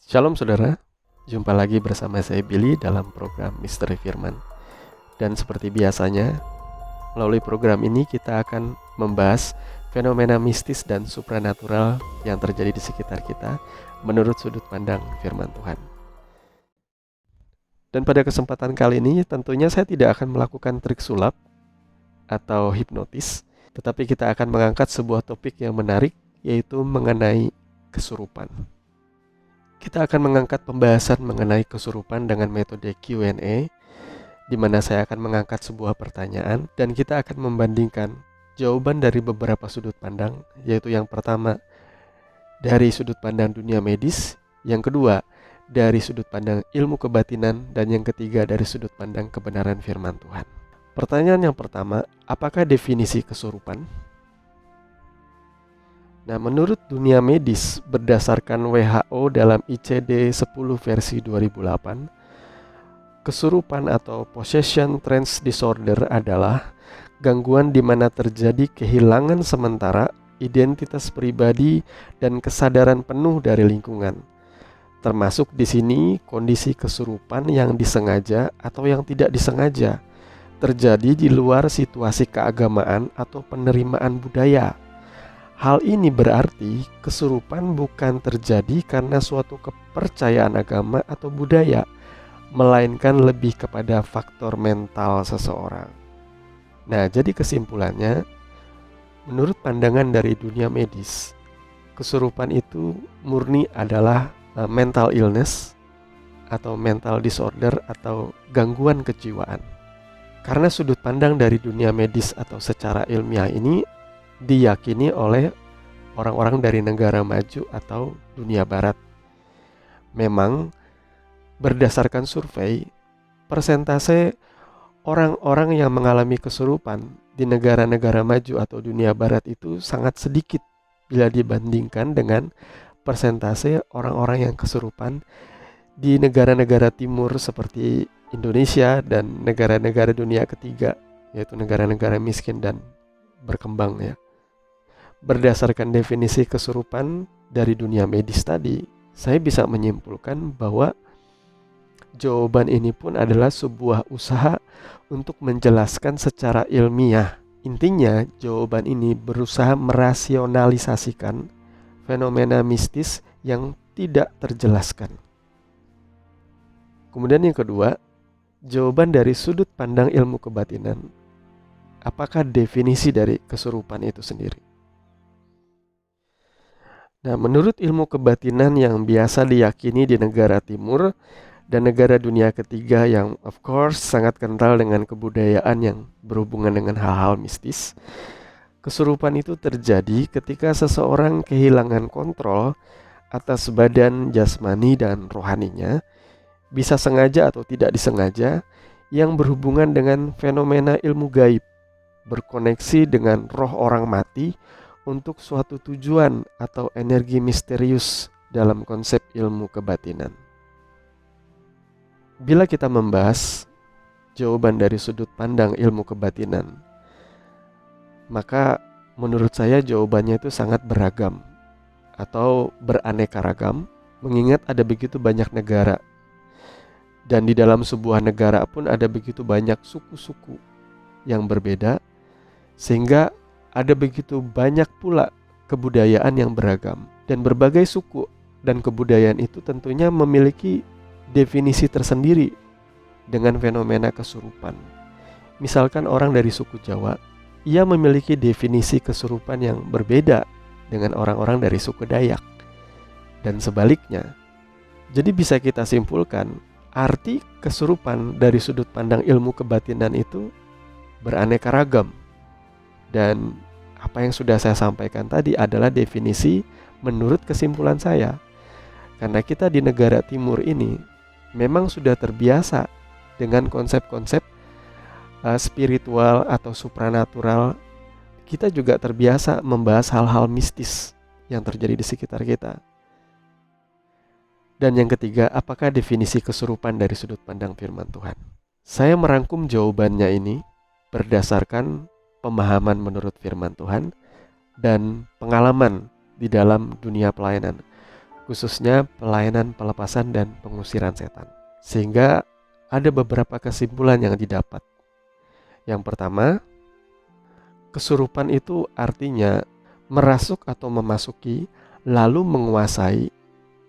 Shalom saudara, jumpa lagi bersama saya Billy dalam program Misteri Firman. Dan seperti biasanya, melalui program ini kita akan membahas fenomena mistis dan supranatural yang terjadi di sekitar kita menurut sudut pandang firman Tuhan. Dan pada kesempatan kali ini tentunya saya tidak akan melakukan trik sulap atau hipnotis, tetapi kita akan mengangkat sebuah topik yang menarik, yaitu mengenai kesurupan. Kita akan mengangkat pembahasan mengenai kesurupan dengan metode Q&A, di mana saya akan mengangkat sebuah pertanyaan dan kita akan membandingkan jawaban dari beberapa sudut pandang, yaitu yang pertama dari sudut pandang dunia medis, yang kedua dari sudut pandang ilmu kebatinan, dan yang ketiga dari sudut pandang kebenaran firman Tuhan. Pertanyaan yang pertama, apakah definisi kesurupan? Nah, menurut dunia medis, berdasarkan WHO dalam ICD-10 versi 2008, kesurupan atau possession trance disorder adalah gangguan di mana terjadi kehilangan sementara identitas pribadi dan kesadaran penuh dari lingkungan. Termasuk di sini kondisi kesurupan yang disengaja atau yang tidak disengaja terjadi di luar situasi keagamaan atau penerimaan budaya. Hal ini berarti kesurupan bukan terjadi karena suatu kepercayaan agama atau budaya, melainkan lebih kepada faktor mental seseorang. Nah, jadi kesimpulannya, menurut pandangan dari dunia medis, kesurupan itu murni adalah mental illness atau mental disorder atau gangguan kejiwaan. Karena sudut pandang dari dunia medis atau secara ilmiah ini diyakini oleh orang-orang dari negara maju atau dunia barat. Memang berdasarkan survei, persentase orang-orang yang mengalami kesurupan di negara-negara maju atau dunia barat itu sangat sedikit bila dibandingkan dengan persentase orang-orang yang kesurupan di negara-negara timur seperti Indonesia dan negara-negara dunia ketiga, yaitu negara-negara miskin dan berkembang ya. Berdasarkan definisi kesurupan dari dunia medis tadi, saya bisa menyimpulkan bahwa jawaban ini pun adalah sebuah usaha untuk menjelaskan secara ilmiah. Intinya, jawaban ini berusaha merasionalisasikan fenomena mistis yang tidak terjelaskan. Kemudian yang kedua, jawaban dari sudut pandang ilmu kebatinan. Apakah definisi dari kesurupan itu sendiri? Nah, menurut ilmu kebatinan yang biasa diyakini di negara timur dan negara dunia ketiga yang of course sangat kental dengan kebudayaan yang berhubungan dengan hal-hal mistis, kesurupan itu terjadi ketika seseorang kehilangan kontrol atas badan jasmani dan rohaninya, bisa sengaja atau tidak disengaja, yang berhubungan dengan fenomena ilmu gaib, berkoneksi dengan roh orang mati untuk suatu tujuan atau energi misterius dalam konsep ilmu kebatinan. Bila kita membahas jawaban dari sudut pandang ilmu kebatinan, maka menurut saya jawabannya itu sangat beragam atau beraneka ragam, mengingat ada begitu banyak negara. Dan di dalam sebuah negara pun ada begitu banyak suku-suku yang berbeda, sehingga ada begitu banyak pula kebudayaan yang beragam. Dan berbagai suku dan kebudayaan itu tentunya memiliki definisi tersendiri dengan fenomena kesurupan. Misalkan orang dari suku Jawa, ia memiliki definisi kesurupan yang berbeda dengan orang-orang dari suku Dayak. Dan sebaliknya. Jadi bisa kita simpulkan, arti kesurupan dari sudut pandang ilmu kebatinan itu beraneka ragam. Dan apa yang sudah saya sampaikan tadi adalah definisi menurut kesimpulan saya. Karena kita di negara timur ini memang sudah terbiasa dengan konsep-konsep spiritual atau supranatural. Kita juga terbiasa membahas hal-hal mistis yang terjadi di sekitar kita. Dan yang ketiga, apakah definisi kesurupan dari sudut pandang firman Tuhan? Saya merangkum jawabannya ini berdasarkan pemahaman menurut firman Tuhan dan pengalaman di dalam dunia pelayanan, khususnya pelayanan pelepasan dan pengusiran setan. Sehingga ada beberapa kesimpulan yang didapat. Yang pertama, kesurupan itu artinya merasuk atau memasuki, lalu menguasai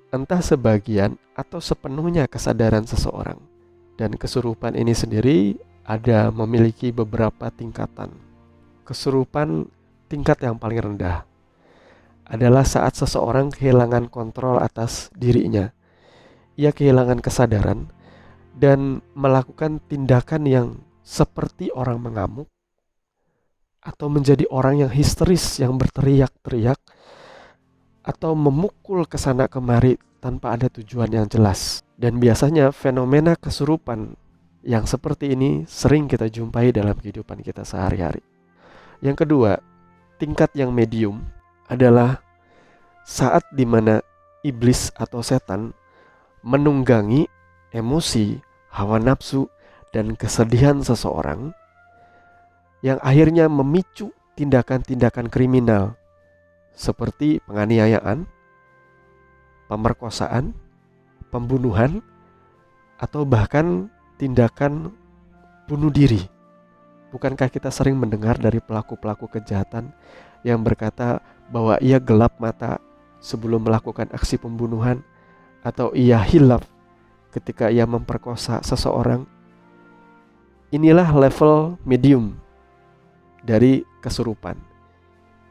entah sebagian atau sepenuhnya kesadaran seseorang. Dan kesurupan ini sendiri memiliki beberapa tingkatan. Kesurupan tingkat yang paling rendah adalah saat seseorang kehilangan kontrol atas dirinya. Ia kehilangan kesadaran dan melakukan tindakan yang seperti orang mengamuk atau menjadi orang yang histeris, yang berteriak-teriak atau memukul ke sana kemari tanpa ada tujuan yang jelas. Dan biasanya fenomena kesurupan yang seperti ini sering kita jumpai dalam kehidupan kita sehari-hari. Yang kedua, tingkat yang medium adalah saat dimana iblis atau setan menunggangi emosi, hawa nafsu, dan kesedihan seseorang yang akhirnya memicu tindakan-tindakan kriminal seperti penganiayaan, pemerkosaan, pembunuhan, atau bahkan tindakan bunuh diri. Bukankah kita sering mendengar dari pelaku-pelaku kejahatan yang berkata bahwa ia gelap mata sebelum melakukan aksi pembunuhan, atau ia hilaf ketika ia memperkosa seseorang? Inilah level medium dari kesurupan,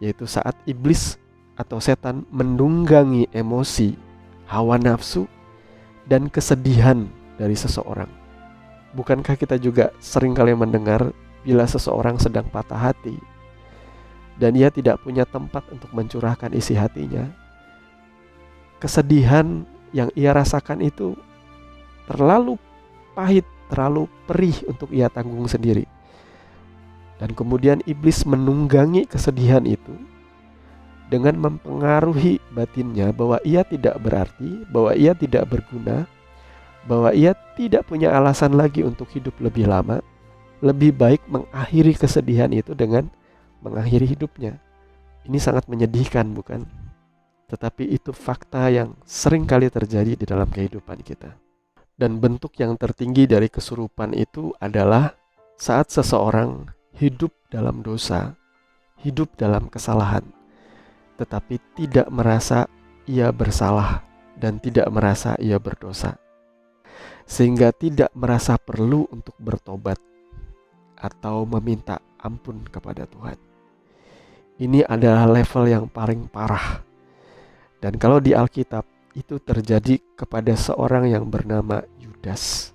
yaitu saat iblis atau setan menunggangi emosi, hawa nafsu, dan kesedihan dari seseorang. Bukankah kita juga seringkali mendengar bila seseorang sedang patah hati dan ia tidak punya tempat untuk mencurahkan isi hatinya? Kesedihan yang ia rasakan itu terlalu pahit, terlalu perih untuk ia tanggung sendiri. Dan kemudian iblis menunggangi kesedihan itu dengan mempengaruhi batinnya bahwa ia tidak berarti, bahwa ia tidak berguna, bahwa ia tidak punya alasan lagi untuk hidup lebih lama. Lebih baik mengakhiri kesedihan itu dengan mengakhiri hidupnya. Ini sangat menyedihkan, bukan? Tetapi itu fakta yang sering kali terjadi di dalam kehidupan kita. Dan bentuk yang tertinggi dari kesurupan itu adalah saat seseorang hidup dalam dosa, hidup dalam kesalahan, tetapi tidak merasa ia bersalah dan tidak merasa ia berdosa, sehingga tidak merasa perlu untuk bertobat atau meminta ampun kepada Tuhan. Ini adalah level yang paling parah. Dan kalau di Alkitab itu terjadi kepada seorang yang bernama Yudas.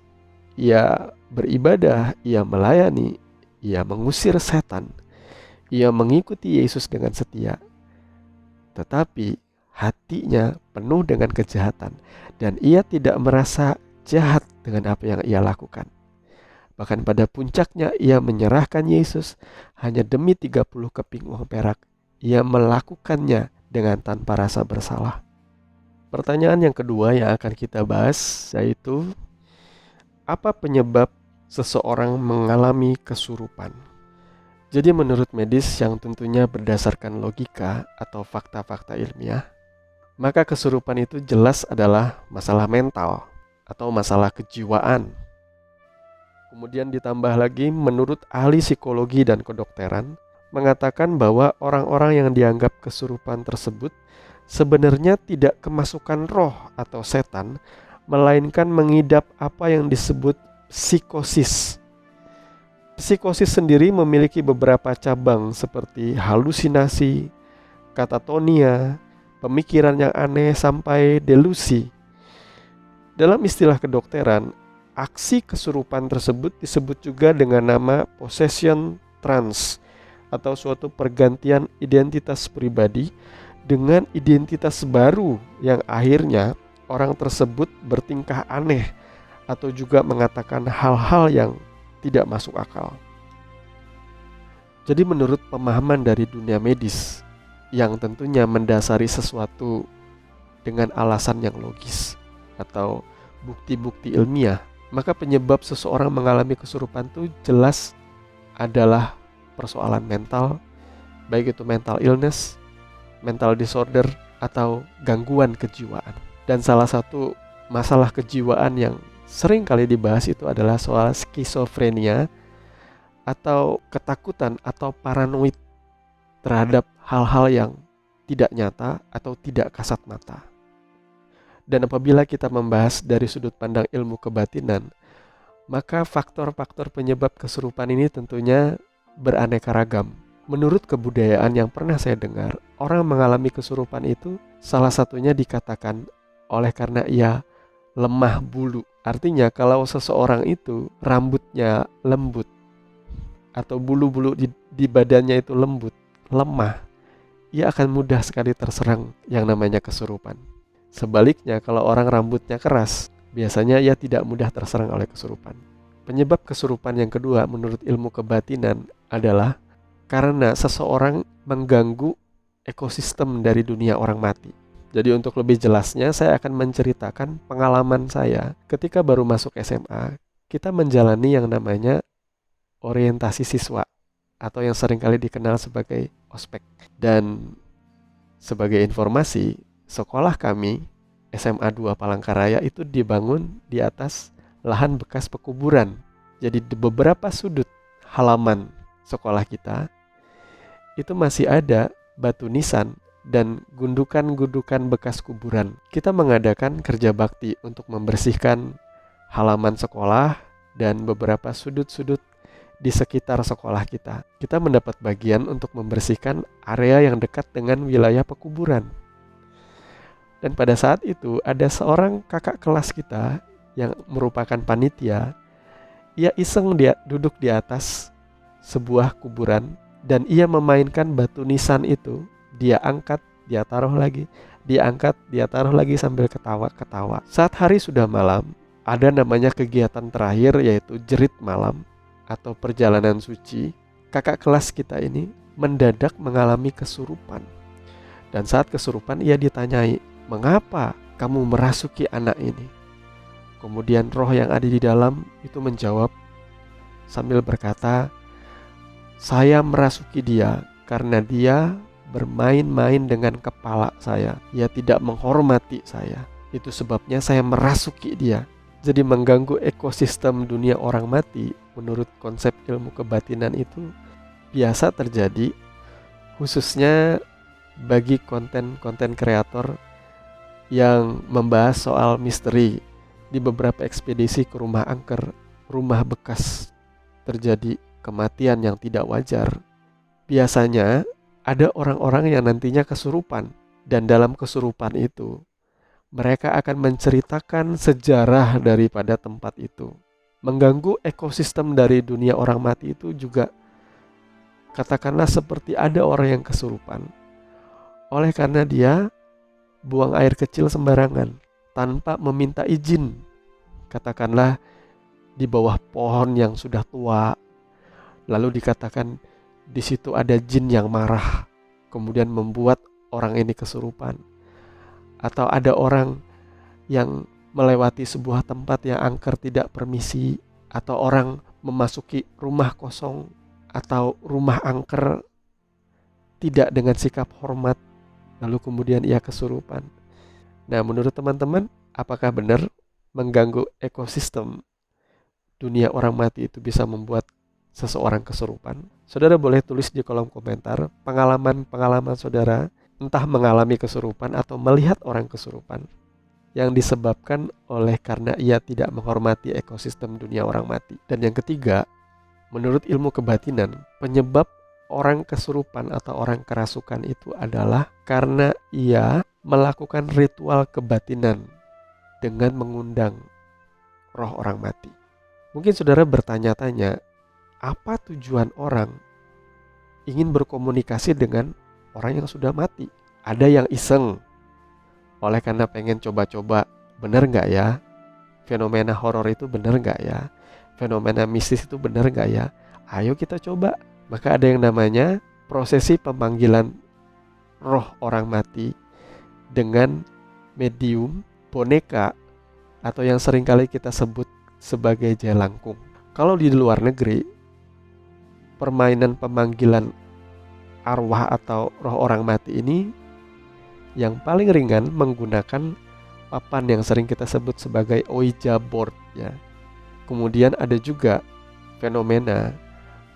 Ia beribadah, ia melayani, ia mengusir setan, ia mengikuti Yesus dengan setia. Tetapi hatinya penuh dengan kejahatan dan ia tidak merasa jahat dengan apa yang ia lakukan. Bahkan pada puncaknya ia menyerahkan Yesus hanya demi 30 keping uang perak. Ia melakukannya dengan tanpa rasa bersalah. Pertanyaan yang kedua yang akan kita bahas yaitu, apa penyebab seseorang mengalami kesurupan? Jadi menurut medis yang tentunya berdasarkan logika atau fakta-fakta ilmiah, maka kesurupan itu jelas adalah masalah mental atau masalah kejiwaan. Kemudian ditambah lagi menurut ahli psikologi dan kedokteran mengatakan bahwa orang-orang yang dianggap kesurupan tersebut sebenarnya tidak kemasukan roh atau setan, melainkan mengidap apa yang disebut psikosis. Psikosis sendiri memiliki beberapa cabang seperti halusinasi, katatonia, pemikiran yang aneh, sampai delusi. Dalam istilah kedokteran, aksi kesurupan tersebut disebut juga dengan nama possession trance atau suatu pergantian identitas pribadi dengan identitas baru yang akhirnya orang tersebut bertingkah aneh atau juga mengatakan hal-hal yang tidak masuk akal. Jadi menurut pemahaman dari dunia medis yang tentunya mendasari sesuatu dengan alasan yang logis atau bukti-bukti ilmiah, maka penyebab seseorang mengalami kesurupan itu jelas adalah persoalan mental, baik itu mental illness, mental disorder, atau gangguan kejiwaan. Dan salah satu masalah kejiwaan yang sering kali dibahas itu adalah soal skizofrenia atau ketakutan atau paranoid terhadap hal-hal yang tidak nyata atau tidak kasat mata. Dan apabila kita membahas dari sudut pandang ilmu kebatinan, maka faktor-faktor penyebab kesurupan ini tentunya beraneka ragam. Menurut kebudayaan yang pernah saya dengar, orang mengalami kesurupan itu salah satunya dikatakan oleh karena ia lemah bulu. Artinya kalau seseorang itu rambutnya lembut atau bulu-bulu di badannya itu lembut, lemah, ia akan mudah sekali terserang yang namanya kesurupan. Sebaliknya kalau orang rambutnya keras, biasanya ia tidak mudah terserang oleh kesurupan. Penyebab kesurupan yang kedua menurut ilmu kebatinan adalah karena seseorang mengganggu ekosistem dari dunia orang mati. Jadi untuk lebih jelasnya saya akan menceritakan pengalaman saya ketika baru masuk SMA. Kita menjalani yang namanya orientasi siswa atau yang seringkali dikenal sebagai ospek. Dan sebagai informasi, sekolah kami SMA 2 Palangkaraya itu dibangun di atas lahan bekas pekuburan. Jadi di beberapa sudut halaman sekolah kita itu masih ada batu nisan dan gundukan-gundukan bekas kuburan. Kita mengadakan kerja bakti untuk membersihkan halaman sekolah dan beberapa sudut-sudut di sekitar sekolah kita. Kita mendapat bagian untuk membersihkan area yang dekat dengan wilayah pekuburan. Dan pada saat itu ada seorang kakak kelas kita yang merupakan panitia. Ia iseng dia duduk di atas sebuah kuburan dan ia memainkan batu nisan itu. Dia angkat, dia taruh lagi, dia angkat, dia taruh lagi sambil ketawa-ketawa. Saat hari sudah malam, ada namanya kegiatan terakhir yaitu jerit malam atau perjalanan suci. Kakak kelas kita ini mendadak mengalami kesurupan. Dan saat kesurupan ia ditanyai, "Mengapa kamu merasuki anak ini?" Kemudian roh yang ada di dalam itu menjawab sambil berkata, "Saya merasuki dia karena dia bermain-main dengan kepala saya. Ia tidak menghormati saya. Itu sebabnya saya merasuki dia." Jadi mengganggu ekosistem dunia orang mati menurut konsep ilmu kebatinan itu biasa terjadi, khususnya bagi konten-konten kreator yang membahas soal misteri. Di beberapa ekspedisi ke rumah angker, rumah bekas terjadi kematian yang tidak wajar. Biasanya ada orang-orang yang nantinya kesurupan, dan dalam kesurupan itu mereka akan menceritakan sejarah daripada tempat itu. Mengganggu ekosistem dari dunia orang mati itu juga katakanlah seperti ada orang yang kesurupan oleh karena dia buang air kecil sembarangan tanpa meminta izin, katakanlah di bawah pohon yang sudah tua, lalu dikatakan di situ ada jin yang marah, kemudian membuat orang ini kesurupan. Atau ada orang yang melewati sebuah tempat yang angker tidak permisi, atau orang memasuki rumah kosong atau rumah angker tidak dengan sikap hormat, lalu kemudian ia kesurupan. Nah, menurut teman-teman, apakah benar mengganggu ekosistem dunia orang mati itu bisa membuat seseorang kesurupan? Saudara boleh tulis di kolom komentar pengalaman-pengalaman saudara, entah mengalami kesurupan atau melihat orang kesurupan yang disebabkan oleh karena ia tidak menghormati ekosistem dunia orang mati. Dan yang ketiga, menurut ilmu kebatinan, penyebab orang kesurupan atau orang kerasukan itu adalah karena ia melakukan ritual kebatinan dengan mengundang roh orang mati. Mungkin saudara bertanya-tanya, apa tujuan orang ingin berkomunikasi dengan orang yang sudah mati? Ada yang iseng oleh karena pengen coba-coba, benar gak ya? Fenomena horor itu benar gak ya? Fenomena mistis itu benar gak ya? Ayo kita coba. Maka ada yang namanya prosesi pemanggilan roh orang mati dengan medium, boneka, atau yang seringkali kita sebut sebagai jelangkung. Kalau di luar negeri, permainan pemanggilan arwah atau roh orang mati ini Yang paling ringan menggunakan papan yang sering kita sebut sebagai Ouija board ya. Kemudian ada juga fenomena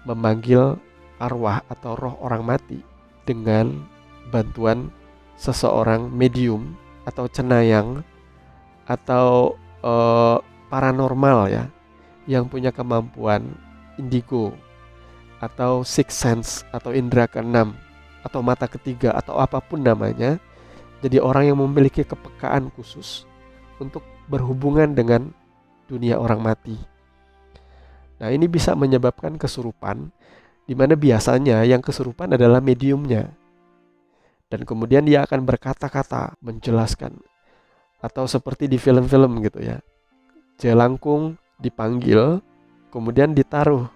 memanggil arwah atau roh orang mati dengan bantuan seseorang medium atau cenayang atau paranormal ya, yang punya kemampuan indigo atau sixth sense atau indera keenam atau mata ketiga atau apapun namanya. Jadi orang yang memiliki kepekaan khusus untuk berhubungan dengan dunia orang mati. Nah, ini bisa menyebabkan kesurupan, di mana biasanya yang kesurupan adalah mediumnya. Dan kemudian dia akan berkata-kata, menjelaskan. Atau seperti di film-film gitu ya. Jelangkung dipanggil, kemudian ditaruh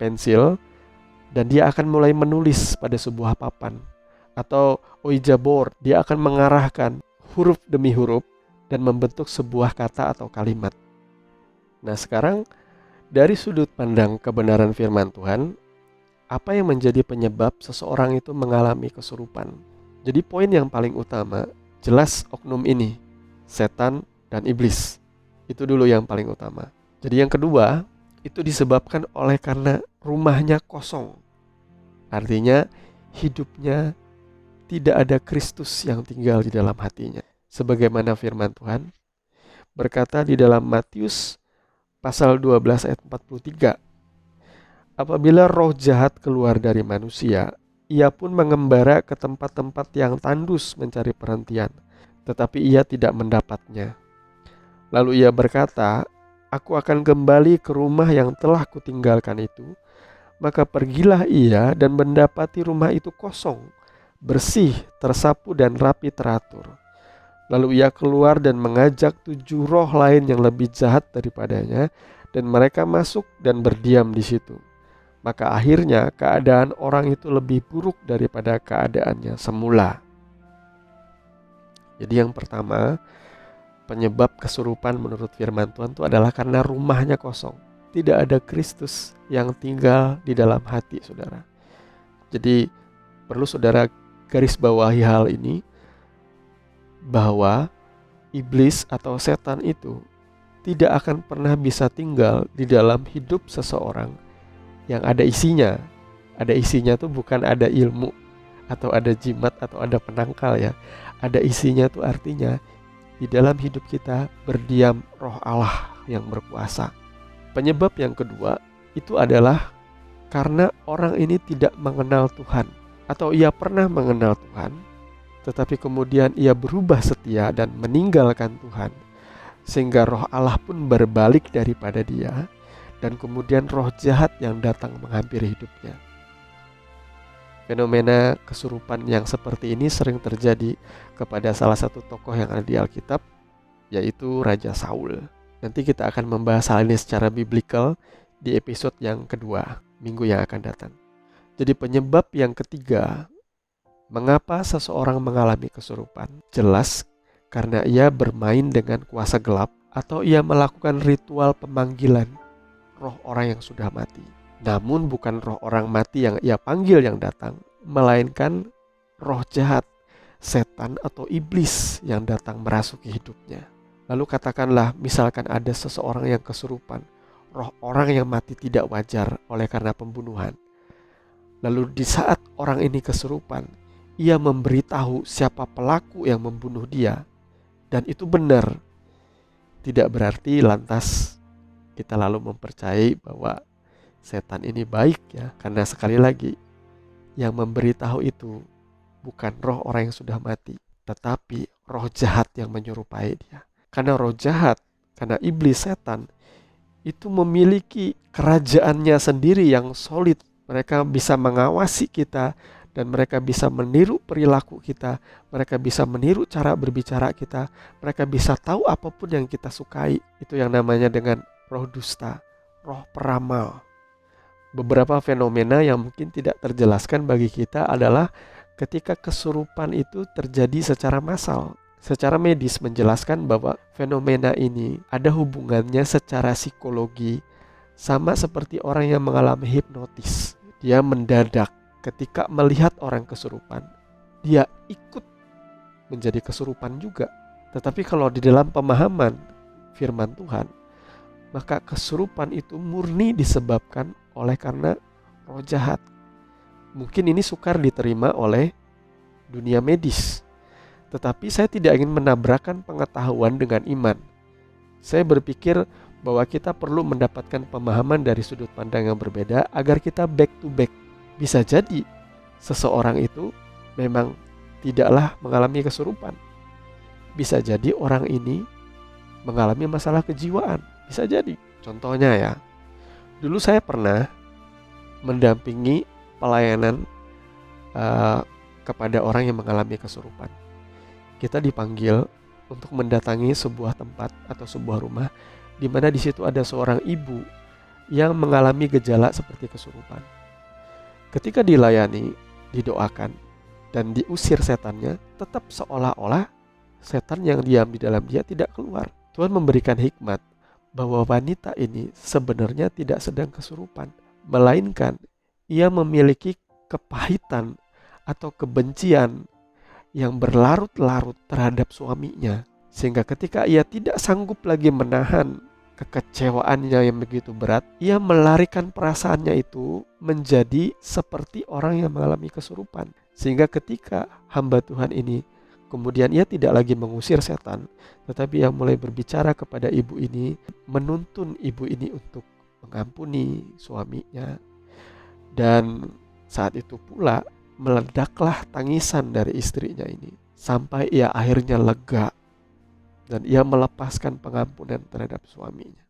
pensil, dan dia akan mulai menulis pada sebuah papan. Atau Ouija board, dia akan mengarahkan huruf demi huruf dan membentuk sebuah kata atau kalimat. Nah, sekarang dari sudut pandang kebenaran firman Tuhan, apa yang menjadi penyebab seseorang itu mengalami kesurupan? Jadi poin yang paling utama, jelas oknum ini, setan dan iblis. Itu dulu yang paling utama. Jadi yang kedua, itu disebabkan oleh karena rumahnya kosong. Artinya hidupnya tidak ada Kristus yang tinggal di dalam hatinya. Sebagaimana firman Tuhan berkata di dalam Matius pasal 12 ayat 43. Apabila roh jahat keluar dari manusia, ia pun mengembara ke tempat-tempat yang tandus mencari perhentian, tetapi ia tidak mendapatnya. Lalu ia berkata, aku akan kembali ke rumah yang telah kutinggalkan itu. Maka pergilah ia dan mendapati rumah itu kosong, bersih, tersapu dan rapi teratur. Lalu ia keluar dan mengajak 7 roh lain yang lebih jahat daripadanya, dan mereka masuk dan berdiam di situ. Maka akhirnya keadaan orang itu lebih buruk daripada keadaannya semula. Jadi yang pertama, penyebab kesurupan menurut firman Tuhan itu adalah karena rumahnya kosong. Tidak ada Kristus yang tinggal di dalam hati saudara. Jadi perlu saudara garis bawahi hal ini, bahwa iblis atau setan itu tidak akan pernah bisa tinggal di dalam hidup seseorang yang ada isinya. Ada isinya tuh bukan ada ilmu atau ada jimat atau ada penangkal ya. Ada isinya tuh artinya di dalam hidup kita berdiam roh Allah yang berkuasa. Penyebab yang kedua itu adalah karena orang ini tidak mengenal Tuhan, atau ia pernah mengenal Tuhan tetapi kemudian ia berubah setia dan meninggalkan Tuhan, sehingga roh Allah pun berbalik daripada dia, dan kemudian roh jahat yang datang menghampiri hidupnya. Fenomena kesurupan yang seperti ini sering terjadi kepada salah satu tokoh yang ada di Alkitab, yaitu Raja Saul. Nanti kita akan membahas hal ini secara biblikal di episode yang kedua, minggu yang akan datang. Jadi penyebab yang ketiga, mengapa seseorang mengalami kesurupan? Jelas karena ia bermain dengan kuasa gelap atau ia melakukan ritual pemanggilan roh orang yang sudah mati. Namun bukan roh orang mati yang ia panggil yang datang, melainkan roh jahat, setan atau iblis yang datang merasuki hidupnya. Lalu katakanlah misalkan ada seseorang yang kesurupan, roh orang yang mati tidak wajar oleh karena pembunuhan. Lalu di saat orang ini kesurupan, ia memberitahu siapa pelaku yang membunuh dia, dan itu benar. Tidak berarti lantas kita lalu mempercayai bahwa setan ini baik ya, karena sekali lagi yang memberitahu itu bukan roh orang yang sudah mati, tetapi roh jahat yang menyerupai dia. Karena roh jahat, karena iblis setan itu memiliki kerajaannya sendiri yang solid. Mereka bisa mengawasi kita dan mereka bisa meniru perilaku kita. Mereka bisa meniru cara berbicara kita. Mereka bisa tahu apapun yang kita sukai. Itu yang namanya dengan roh dusta, roh peramal. Beberapa fenomena yang mungkin tidak terjelaskan bagi kita adalah ketika kesurupan itu terjadi secara massal. Secara medis menjelaskan bahwa fenomena ini ada hubungannya secara psikologi sama seperti orang yang mengalami hipnotis. Dia mendadak ketika melihat orang kesurupan, dia ikut menjadi kesurupan juga. Tetapi kalau di dalam pemahaman firman Tuhan, maka kesurupan itu murni disebabkan oleh karena roh jahat. Mungkin ini sukar diterima oleh dunia medis, tetapi saya tidak ingin menabrakkan pengetahuan dengan iman. Saya berpikir bahwa kita perlu mendapatkan pemahaman dari sudut pandang yang berbeda agar kita back to back. Bisa jadi seseorang itu memang tidaklah mengalami kesurupan. Bisa jadi orang ini mengalami masalah kejiwaan. Bisa jadi. Contohnya ya, dulu saya pernah mendampingi pelayanan kepada orang yang mengalami kesurupan. Kita dipanggil untuk mendatangi sebuah tempat atau sebuah rumah di mana di situ ada seorang ibu yang mengalami gejala seperti kesurupan. Ketika dilayani, didoakan, dan diusir setannya, tetap seolah-olah setan yang diam di dalam dia tidak keluar. Tuhan memberikan hikmat bahwa wanita ini sebenarnya tidak sedang kesurupan, melainkan ia memiliki kepahitan atau kebencian yang berlarut-larut terhadap suaminya, sehingga ketika ia tidak sanggup lagi menahan kekecewaannya yang begitu berat, ia melarikan perasaannya itu menjadi seperti orang yang mengalami kesurupan. Sehingga ketika hamba Tuhan ini kemudian ia tidak lagi mengusir setan, tetapi ia mulai berbicara kepada ibu ini, menuntun ibu ini untuk mengampuni suaminya. Dan saat itu pula meledaklah tangisan dari istrinya ini, sampai ia akhirnya lega dan ia melepaskan pengampunan terhadap suaminya.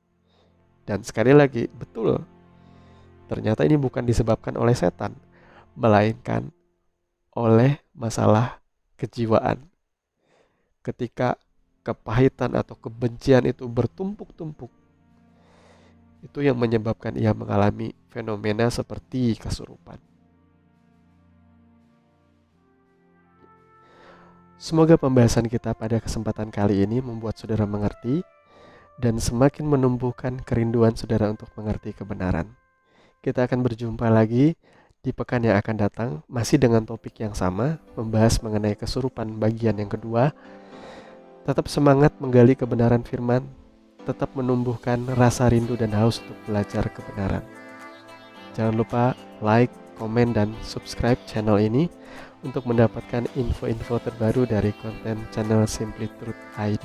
Dan sekali lagi, betul, ternyata ini bukan disebabkan oleh setan, melainkan oleh masalah kejiwaan. Ketika kepahitan atau kebencian itu bertumpuk-tumpuk, itu yang menyebabkan ia mengalami fenomena seperti kesurupan. Semoga pembahasan kita pada kesempatan kali ini membuat saudara mengerti dan semakin menumbuhkan kerinduan saudara untuk mengerti kebenaran. Kita akan berjumpa lagi di pekan yang akan datang, masih dengan topik yang sama, membahas mengenai kesurupan bagian yang kedua. Tetap semangat menggali kebenaran firman, tetap menumbuhkan rasa rindu dan haus untuk belajar kebenaran. Jangan lupa like, komen, dan subscribe channel ini untuk mendapatkan info-info terbaru dari konten channel Simply Truth ID.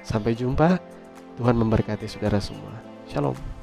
Sampai jumpa, Tuhan memberkati saudara semua. Shalom.